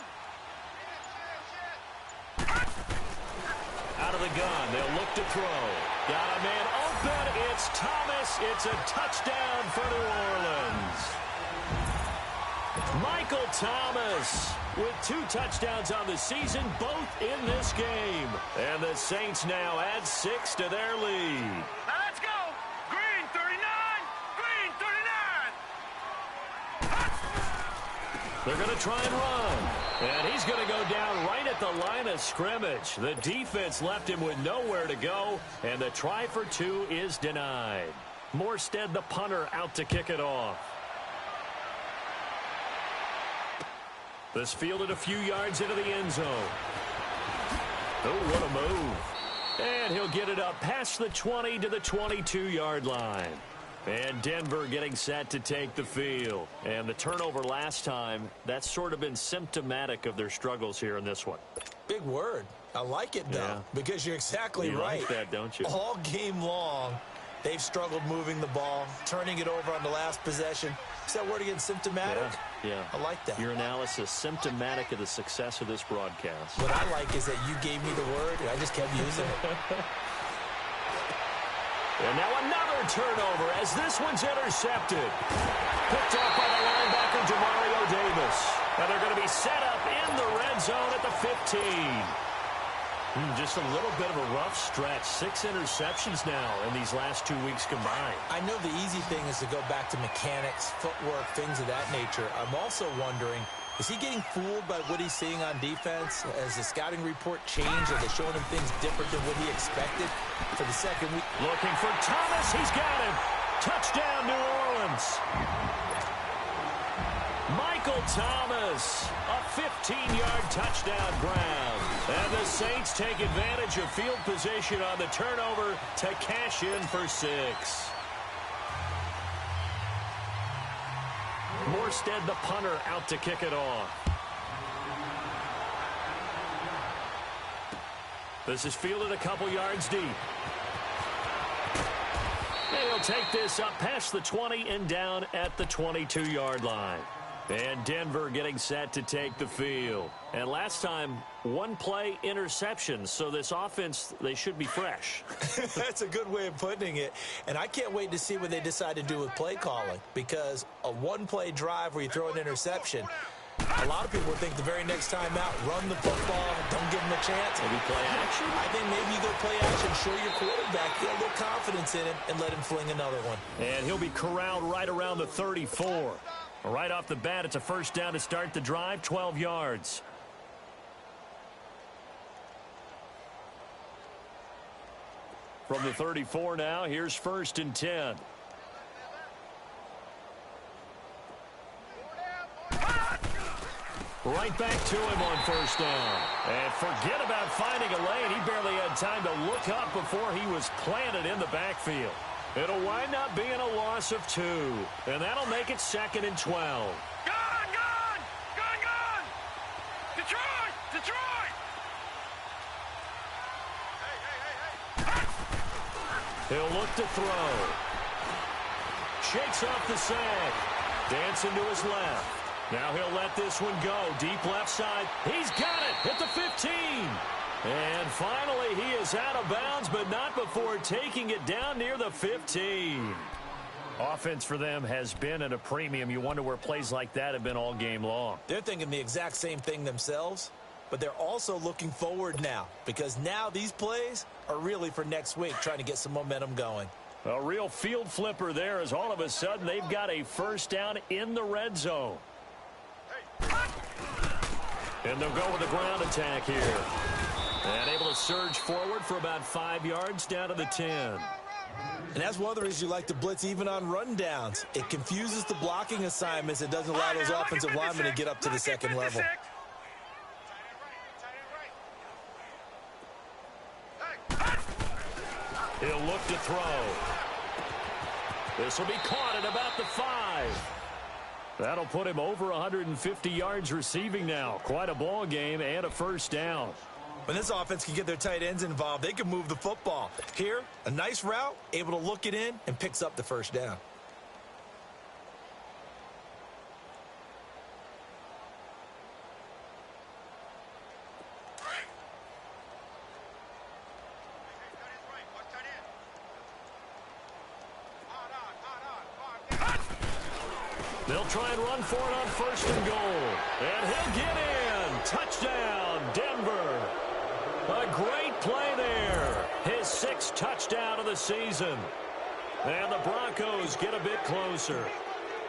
Out of the gun, they'll look to throw. Got a man open. It's Thomas. It's a touchdown for New Orleans. Michael Thomas with 2 touchdowns on the season, both in this game. And the Saints now add 6 to their lead. Now let's go! Green 39! Green 39! They're going to try and run. And he's going to go down right at the line of scrimmage. The defense left him with nowhere to go, and the try for 2 is denied. Morstead, the punter, out to kick it off. This fielded a few yards into the end zone. Oh, what a move. And he'll get it up past the 20 to the 22-yard line. And Denver getting set to take the field. And the turnover last time, that's sort of been symptomatic of their struggles here in this one. Big word. I like it, though, because you're exactly right. You like that, don't you? All game long, they've struggled moving the ball, turning it over on the last possession. Is that word again, symptomatic? Yeah. I like that. Your analysis, symptomatic of the success of this broadcast. What I like is that you gave me the word, and I just kept using it. And now another turnover as this one's intercepted. Picked off by the linebacker, Demario Davis. And they're going to be set up in the red zone at the 15. Just a little bit of a rough stretch. 6 interceptions now in these last 2 weeks combined. I know the easy thing is to go back to mechanics, footwork, things of that nature. I'm also wondering, is he getting fooled by what he's seeing on defense? Has the scouting report changed? Are they showing him things different than what he expected for the second week? Looking for Thomas. He's got him. Touchdown, New Orleans. Michael Thomas, a 15-yard touchdown grab. And the Saints take advantage of field position on the turnover to cash in for 6. Morstead, the punter, out to kick it off. This is fielded a couple yards deep. And he'll take this up past the 20 and down at the 22-yard line. And Denver getting set to take the field. And last time, 1 play interception. So this offense, they should be fresh. That's a good way of putting it. And I can't wait to see what they decide to do with play calling. Because a 1-play drive where you throw an interception, a lot of people would think the very next time out, run the football, don't give them a chance. Maybe play action? I think maybe you go play action, show your quarterback, get a little confidence in him, and let him fling another one. And he'll be corralled right around the 34. Right off the bat, it's a first down to start the drive, 12 yards. From the 34 now, here's 1st and 10. Right back to him on 1st down. And forget about finding a lane. He barely had time to look up before he was planted in the backfield. It'll wind up being a loss of 2. And that'll make it 2nd and 12. Gun! Gun! Gun! Gun! Detroit! Detroit! Hey! He'll look to throw. Shakes off the sack. Dancing to his left. Now he'll let this one go. Deep left side. He's got it at the 15. And finally, he is out of bounds, but not before taking it down near the 15. Offense for them has been at a premium. You wonder where plays like that have been all game long. They're thinking the exact same thing themselves, but they're also looking forward now because now these plays are really for next week, trying to get some momentum going. A real field flipper there as all of a sudden they've got a first down in the red zone. And they'll go with the ground attack here. And able to surge forward for about 5 yards down to the 10. And that's one of the reasons you like to blitz even on rundowns. It confuses the blocking assignments. It doesn't allow those offensive linemen to get up to the second level. He'll look to throw. This will be caught at about the 5. That'll put him over 150 yards receiving now. Quite a ball game and a first down. When this offense can get their tight ends involved, they can move the football. Here, a nice route, able to look it in, and picks up the first down. They'll try and run for it on first and goal. And he'll get in. Touchdown, Denver. A great play there. His 6th touchdown of the season. And the Broncos get a bit closer.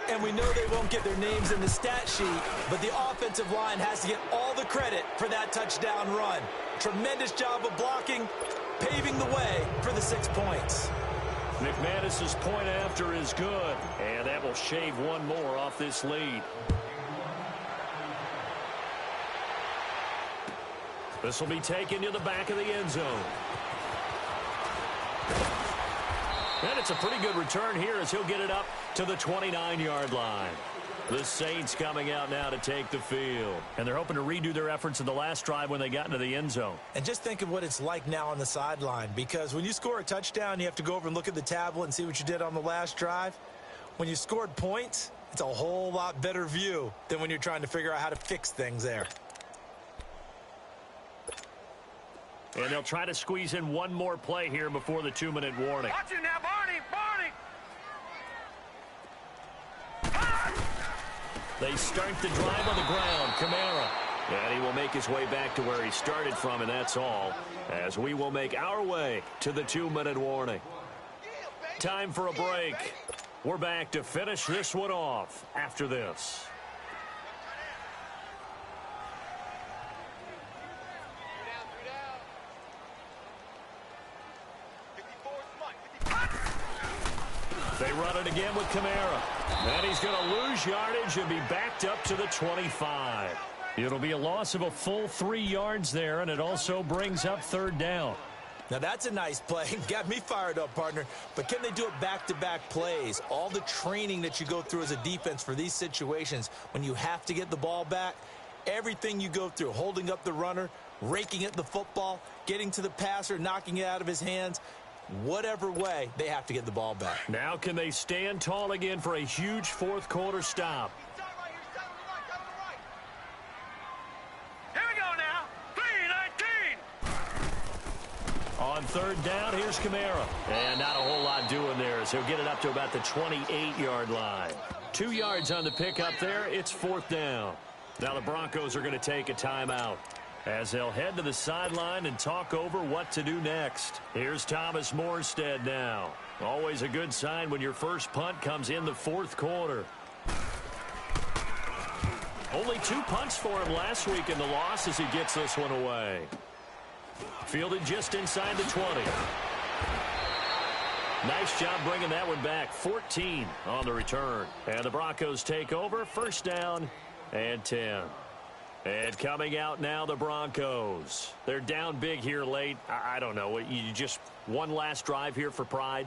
And we know they won't get their names in the stat sheet, but the offensive line has to get all the credit for that touchdown run. Tremendous job of blocking, paving the way for the 6 points. McManus's point after is good, and that will shave one more off this lead. This will be taken to the back of the end zone. And it's a pretty good return here as he'll get it up to the 29-yard line. The Saints coming out now to take the field. And they're hoping to redo their efforts in the last drive when they got into the end zone. And just think of what it's like now on the sideline, because when you score a touchdown, you have to go over and look at the tablet and see what you did on the last drive. When you scored points, it's a whole lot better view than when you're trying to figure out how to fix things there. And they'll try to squeeze in one more play here before the 2-minute warning. Watch it now, Barney! Barney! They start the drive on the ground. Kamara. And he will make his way back to where he started from, and that's all. As we will make our way to the 2-minute warning. Time for a break. We're back to finish this one off after this. They run it again with Kamara. And he's going to lose yardage and be backed up to the 25. It'll be a loss of a full 3 yards there, and it also brings up 3rd down. Now that's a nice play. Got me fired up, partner. But can they do it back-to-back plays? All the training that you go through as a defense for these situations, when you have to get the ball back, everything you go through, holding up the runner, raking at the football, getting to the passer, knocking it out of his hands, whatever way, they have to get the ball back. Now can they stand tall again for a huge 4th quarter stop? Here we go now. 3-19. On 3rd down, here's Kamara. And not a whole lot doing there as he'll get it up to about the 28-yard line. 2 yards on the pickup there. It's 4th down. Now the Broncos are going to take a timeout as they'll head to the sideline and talk over what to do next. Here's Thomas Morstead now. Always a good sign when your first punt comes in the 4th quarter. Only 2 punts for him last week in the loss as he gets this one away. Fielded just inside the 20. Nice job bringing that one back. 14 on the return. And the Broncos take over. 1st down and 10. And coming out now, the Broncos. They're down big here late. I don't know. You just one last drive here for pride?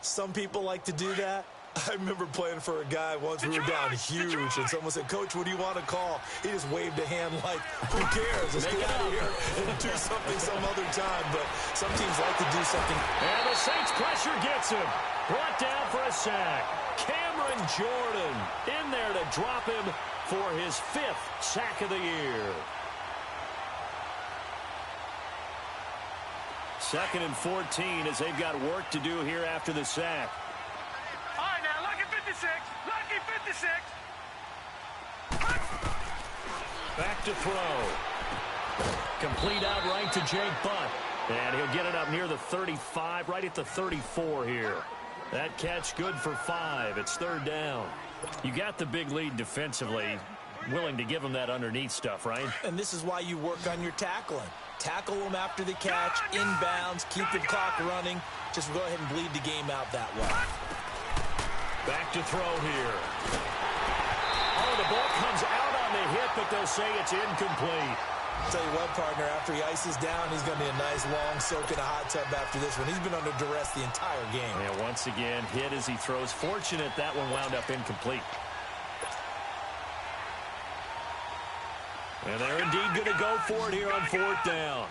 Some people like to do that. I remember playing for a guy once. We were down huge, and someone said, "Coach, what do you want to call?" He just waved a hand like, who cares? Let's get out of here and do something some other time. But some teams like to do something. And the Saints pressure gets him. Brought down for a sack. Cameron Jordan in there to drop him for his 5th sack of the year. 2nd and 14 as they've got work to do here after the sack. All right, now 56. Lucky 56. Back to throw. Complete out right to Jake Butt. And he'll get it up near the 35, right at the 34 here. That catch good for 5. It's third down. You got the big lead defensively. Willing to give him that underneath stuff, right? And this is why you work on your tackling. Tackle them after the catch, inbounds, keep the clock running. Just go ahead and bleed the game out that way. Back to throw here. Oh, the ball comes out on the hit, but they'll say it's incomplete. I'll tell you what, partner, after he ices down, he's going to be a nice long soak in a hot tub after this one. He's been under duress the entire game. Yeah, once again, hit as he throws. Fortunate that one wound up incomplete. And they're indeed going to go for it here on fourth down.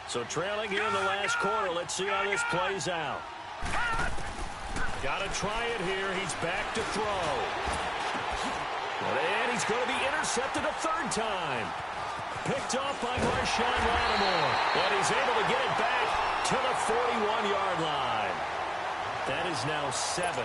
So trailing here in the last quarter. Let's see how this plays out. Got to try it here. He's back to throw. And he's going to be intercepted a third time. Picked off by Marshawn Lattimore. And he's able to get it back to the 41-yard line. That is now 7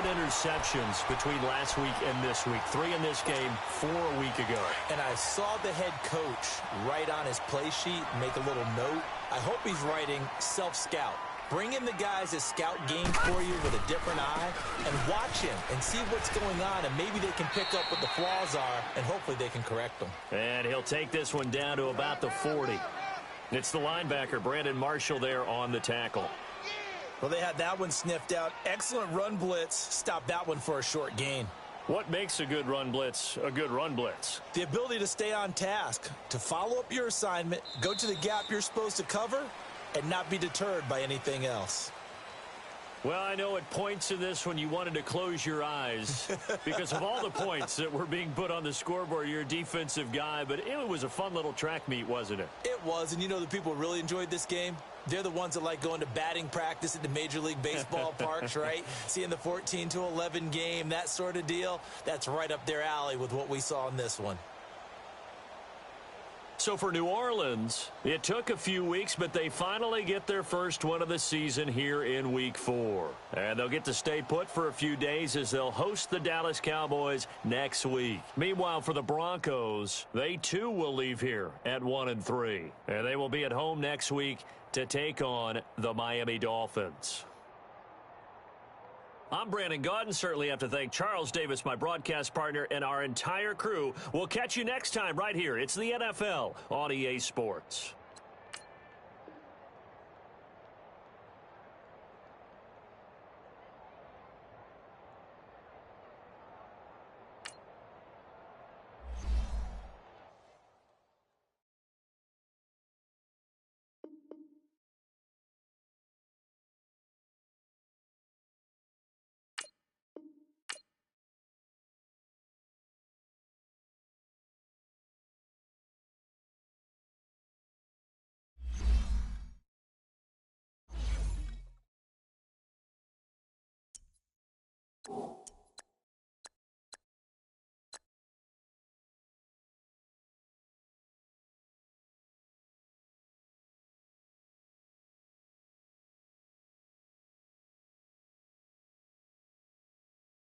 interceptions between last week and this week. 3 in this game, 4 a week ago. And I saw the head coach write on his play sheet, make a little note. I hope he's writing self-scout. Bring in the guys that scout games for you with a different eye and watch him and see what's going on, and maybe they can pick up what the flaws are, and hopefully they can correct them. And he'll take this one down to about the 40. It's the linebacker, Brandon Marshall, there on the tackle. Well, they had that one sniffed out. Excellent run blitz. Stop that one for a short gain. What makes a good run blitz a good run blitz? The ability to stay on task, to follow up your assignment, go to the gap you're supposed to cover, and not be deterred by anything else. Well, I know at points in this when you wanted to close your eyes because of all the points that were being put on the scoreboard. You're a defensive guy, but it was a fun little track meet, wasn't it? It was, and you know the people who really enjoyed this game? They're the ones that like going to batting practice at the Major League Baseball parks, right? Seeing the 14-11 game, that sort of deal. That's right up their alley with what we saw in this one. So for New Orleans, it took a few weeks, but they finally get their first one of the season here in Week 4. And they'll get to stay put for a few days as they'll host the Dallas Cowboys next week. Meanwhile, for the Broncos, they too will leave here at 1-3. And they will be at home next week to take on the Miami Dolphins. I'm Brandon Gaudin. Certainly have to thank Charles Davis, my broadcast partner, and our entire crew. We'll catch you next time right here. It's the NFL on EA Sports. You